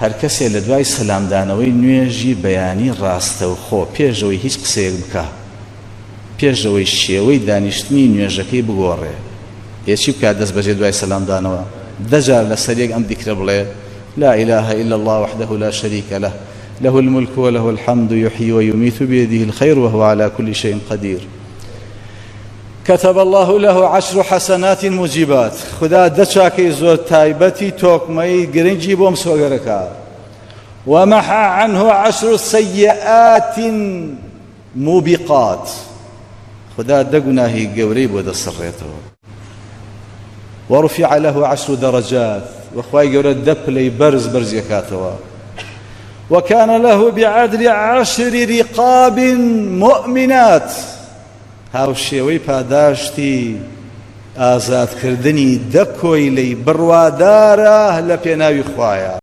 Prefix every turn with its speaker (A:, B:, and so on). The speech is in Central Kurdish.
A: هەر کەسێ لە دوای سەلامدانەوەی نوێژی بەیانی ڕاستەوخۆ پێشەوەی هیچ قسەیەک بکە، پێشەوەی شێوەی دانیشتنی نوێژەکەی بگۆڕێ، هێچی بکات دەست بەجێ دوای سەلامدانەوە 10 جار لەسەر یەک ئەم دیکرە بڵێ لا إله إلا الله وحده لا شريك له له الملك وله الحمد يحيي ويميت بيده الخير وهو على كل شيء قدير. كتب الله له 10 حسنات موجبات. خدا دچاكي زور تايبتي توكمي گرنجي بوم سوگركا ومحى عنه 10 سيئات موبقات. خدا دگناهي گوري بود سريته ورفع له 10 درجات. وخواي گورا دپلي برز يكاتوا. وكان له بعدل 10 رقاب مؤمنات. هاو شێوەی پاداشتی ئازادکردنی 10 کۆیلەی بڕوادارە لە پێناوی خوایە.